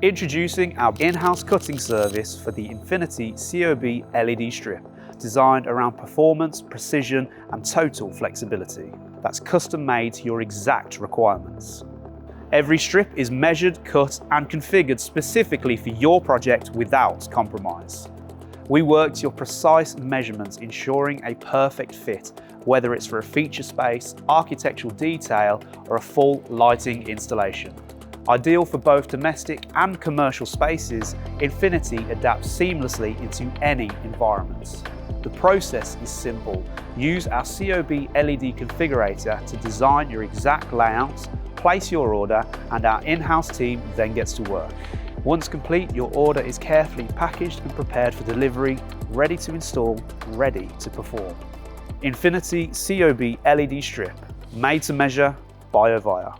Introducing our in-house cutting service for the Infinity COB LED Strip, designed around performance, precision and total flexibility. That's custom made to your exact requirements. Every strip is measured, cut and configured specifically for your project without compromise. We work to your precise measurements, ensuring a perfect fit, whether it's for a feature space, architectural detail or a full lighting installation. Ideal for both domestic and commercial spaces, Infinity adapts seamlessly into any environment. The process is simple. Use our COB LED configurator to design your exact layout, place your order, and our in-house team then gets to work. Once complete, your order is carefully packaged and prepared for delivery, ready to install, ready to perform. Infinity COB LED Strip, made to measure by Ovia.